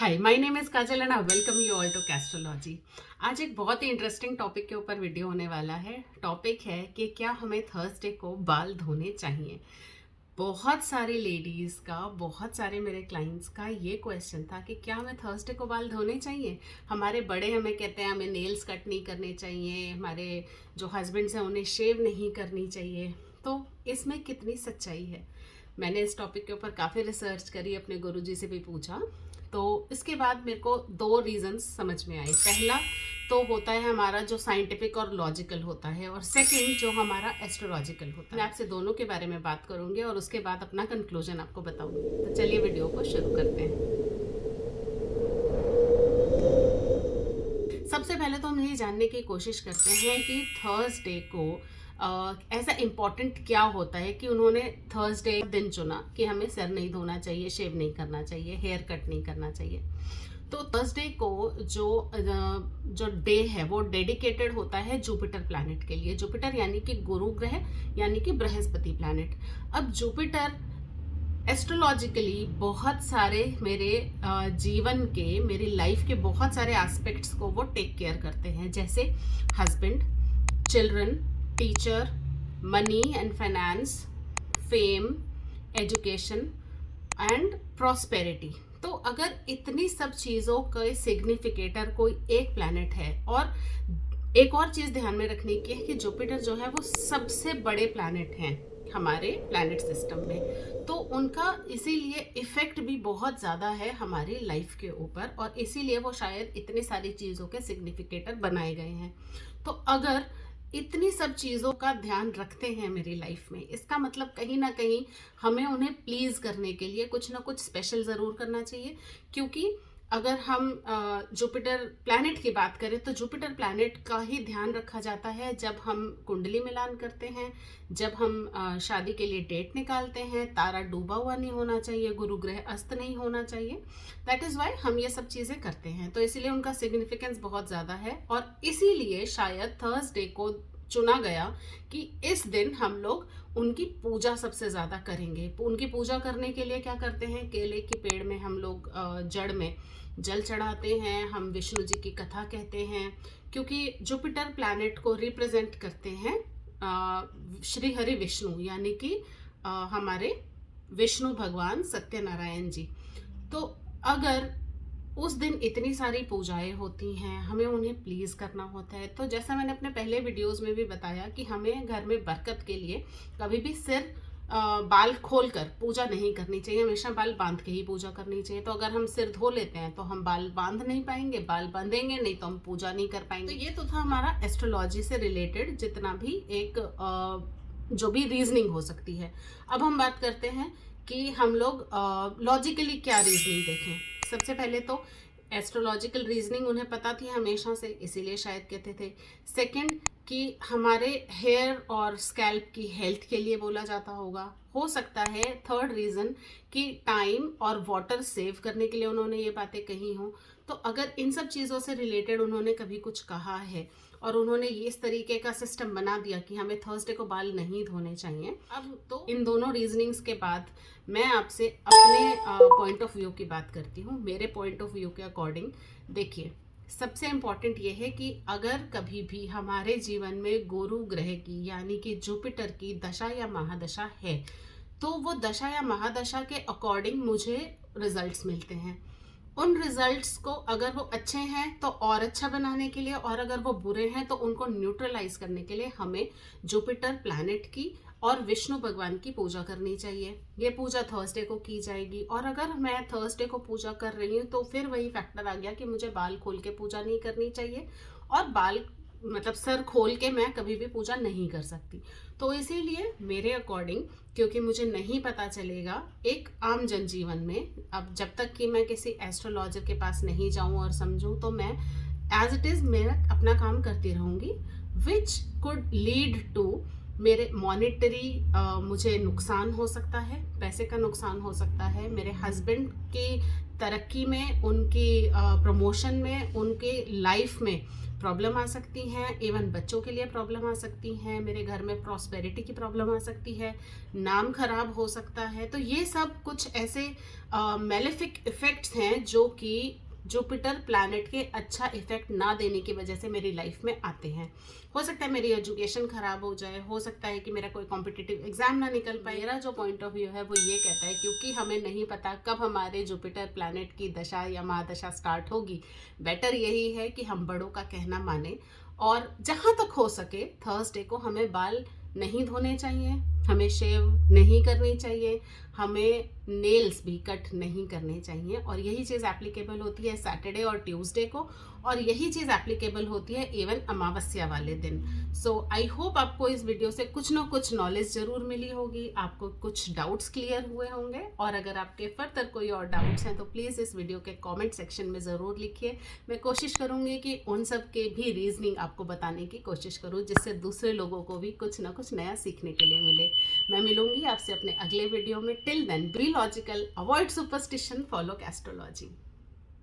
Hi, my name is Kajal and I welcome you all to castrology. आज एक बहुत ही interesting topic के ऊपर वीडियो होने वाला है। टॉपिक है कि क्या हमें थर्सडे को बाल धोने चाहिए। बहुत सारी लेडीज़ का, बहुत सारे मेरे क्लाइंट्स का ये क्वेश्चन था कि क्या हमें थर्सडे को बाल धोने चाहिए। हमारे बड़े हमें कहते हैं हमें नेल्स कट नहीं करने चाहिए, हमारे जो हस्बैंड्स हैं उन्हें शेव नहीं करनी चाहिए। तो इसमें कितनी सच्चाई है। मैंने इस टॉपिक के ऊपर काफ़ी रिसर्च करी, अपने गुरुजी से भी पूछा। तो इसके बाद मेरे को दो रीजंस समझ में आए। पहला तो होता है हमारा जो साइंटिफिक और लॉजिकल होता है, और सेकंड जो हमारा एस्ट्रोलॉजिकल होता है। मैं आपसे दोनों के बारे में बात करूंगी और उसके बाद अपना कंक्लूजन आपको बताऊंगी। तो चलिए वीडियो को शुरू करते हैं। सबसे पहले तो हम ये जानने की कोशिश करते हैं कि थर्सडे को ऐसा इम्पोर्टेंट क्या होता है कि उन्होंने थर्सडे दिन चुना कि हमें सर नहीं धोना चाहिए, शेव नहीं करना चाहिए, हेयर कट नहीं करना चाहिए। तो थर्सडे को जो डे है वो डेडिकेटेड होता है जुपिटर प्लैनेट के लिए। जुपिटर यानी कि गुरु ग्रह, यानी कि बृहस्पति प्लैनेट। अब जुपिटर एस्ट्रोलॉजिकली बहुत सारे मेरे जीवन के, मेरी लाइफ के बहुत सारे एस्पेक्ट्स को वो टेक केयर करते हैं, जैसे husband, children, teacher, money and finance, fame, education and prosperity. तो अगर इतनी सब चीज़ों के सिग्निफिकेटर कोई एक प्लैनेट है, और एक और चीज़ ध्यान में रखने की है कि जुपिटर जो है वो सबसे बड़े प्लैनेट हैं हमारे प्लैनेट सिस्टम में। तो उनका इसीलिए इफेक्ट भी बहुत ज़्यादा है हमारी लाइफ के ऊपर, और इसीलिए वो शायद इतनी सारी चीज़ों के सिग्निफिकेटर बनाए गए हैं। तो अगर इतनी सब चीज़ों का ध्यान रखते हैं मेरी लाइफ में, इसका मतलब कहीं ना कहीं हमें उन्हें प्लीज़ करने के लिए कुछ ना कुछ स्पेशल ज़रूर करना चाहिए। क्योंकि अगर हम जुपिटर प्लैनेट की बात करें तो जुपिटर प्लैनेट का ही ध्यान रखा जाता है जब हम कुंडली मिलान करते हैं, जब हम शादी के लिए डेट निकालते हैं। तारा डूबा हुआ नहीं होना चाहिए, गुरु ग्रह अस्त नहीं होना चाहिए। दैट इज़ वाई हम ये सब चीज़ें करते हैं। तो इसीलिए उनका सिग्निफिकेंस बहुत ज़्यादा है, और इसीलिए शायद थर्सडे को चुना गया कि इस दिन हम लोग उनकी पूजा सबसे ज़्यादा करेंगे। उनकी पूजा करने के लिए क्या करते हैं, केले के पेड़ में हम लोग जड़ में जल चढ़ाते हैं, हम विष्णु जी की कथा कहते हैं, क्योंकि जुपिटर प्लैनेट को रिप्रेजेंट करते हैं श्री हरि विष्णु, यानी कि हमारे विष्णु भगवान सत्यनारायण जी। तो अगर उस दिन इतनी सारी पूजाएं होती हैं, हमें उन्हें प्लीज़ करना होता है। तो जैसा मैंने अपने पहले वीडियोस में भी बताया कि हमें घर में बरकत के लिए कभी भी सिर बाल खोलकर पूजा नहीं करनी चाहिए, हमेशा बाल बांध के ही पूजा करनी चाहिए। तो अगर हम सिर धो लेते हैं तो हम बाल बांध नहीं पाएंगे, बाल बांधेंगे नहीं तो हम पूजा नहीं कर पाएंगे। तो ये तो था हमारा एस्ट्रोलॉजी से रिलेटेड जितना भी एक जो भी रीजनिंग हो सकती है। अब हम बात करते हैं कि हम लोग लॉजिकली क्या रीजनिंग देखें। सबसे पहले तो एस्ट्रोलॉजिकल रीजनिंग उन्हें पता थी हमेशा से, इसीलिए शायद कहते थे। सेकंड कि हमारे हेयर और स्कैल्प की हेल्थ के लिए बोला जाता होगा, हो सकता है। थर्ड रीज़न कि टाइम और वाटर सेव करने के लिए उन्होंने ये बातें कही हों। तो अगर इन सब चीज़ों से रिलेटेड उन्होंने कभी कुछ कहा है और उन्होंने ये इस तरीके का सिस्टम बना दिया कि हमें थर्सडे को बाल नहीं धोने चाहिए, अब तो इन दोनों रीजनिंग्स के बाद मैं आपसे अपने पॉइंट ऑफ व्यू की बात करती हूँ। मेरे पॉइंट ऑफ व्यू के अकॉर्डिंग देखिए, सबसे इम्पॉर्टेंट ये है कि अगर कभी भी हमारे जीवन में गुरु ग्रह की, यानी कि जुपिटर की दशा या महादशा है, तो वो दशा या महादशा के अकॉर्डिंग मुझे रिजल्ट्स मिलते हैं। उन रिजल्ट्स को अगर वो अच्छे हैं तो और अच्छा बनाने के लिए, और अगर वो बुरे हैं तो उनको न्यूट्रलाइज करने के लिए हमें जुपिटर प्लैनेट की और विष्णु भगवान की पूजा करनी चाहिए। ये पूजा थर्सडे को की जाएगी। और अगर मैं थर्सडे को पूजा कर रही हूँ तो फिर वही फैक्टर आ गया कि मुझे बाल खोल के पूजा नहीं करनी चाहिए, और बाल मतलब सर खोल के मैं कभी भी पूजा नहीं कर सकती। तो इसीलिए मेरे अकॉर्डिंग, क्योंकि मुझे नहीं पता चलेगा एक आम जनजीवन में, अब जब तक कि मैं किसी एस्ट्रोलॉजर के पास नहीं जाऊं और समझूं, तो मैं एज इट इज़ मैं अपना काम करती रहूंगी, विच कुड लीड टू मेरे मॉनेटरी मुझे नुकसान हो सकता है, पैसे का नुकसान हो सकता है, मेरे हस्बैंड की तरक्की में, उनकी प्रमोशन में, उनके लाइफ में प्रॉब्लम आ सकती हैं, इवन बच्चों के लिए प्रॉब्लम आ सकती हैं, मेरे घर में प्रॉस्पेरिटी की प्रॉब्लम आ सकती है, नाम खराब हो सकता है। तो ये सब कुछ ऐसे मेलेफिक इफेक्ट्स हैं जो कि जुपिटर प्लैनेट के अच्छा इफेक्ट ना देने की वजह से मेरी लाइफ में आते हैं। हो सकता है मेरी एजुकेशन खराब हो जाए, हो सकता है कि मेरा कोई कॉम्पिटिटिव एग्जाम ना निकल पाए। मेरा जो पॉइंट ऑफ व्यू है वो ये कहता है, क्योंकि हमें नहीं पता कब हमारे जुपिटर प्लैनेट की दशा या महादशा स्टार्ट होगी, बेटर यही है कि हम बड़ों का कहना माने और जहाँ तक हो सके थर्सडे को हमें बाल नहीं धोने चाहिए, हमें शेव नहीं करनी चाहिए, हमें नेल्स भी कट नहीं करने चाहिए। और यही चीज़ एप्लीकेबल होती है सैटरडे और ट्यूसडे को, और यही चीज़ एप्लीकेबल होती है इवन अमावस्या वाले दिन। सो आई होप आपको इस वीडियो से कुछ ना कुछ नॉलेज ज़रूर मिली होगी, आपको कुछ डाउट्स क्लियर हुए होंगे। और अगर आपके फर्दर कोई और डाउट्स हैं तो प्लीज़ इस वीडियो के कॉमेंट सेक्शन में ज़रूर लिखिए। मैं कोशिश करूँगी कि उन सब के भी रीजनिंग आपको बताने की कोशिश करूँ, जिससे दूसरे लोगों को भी कुछ ना कुछ नया सीखने के लिए मिले। मैं मिलूंगी आपसे अपने अगले वीडियो में। Till then be logical, avoid superstition, follow astrology.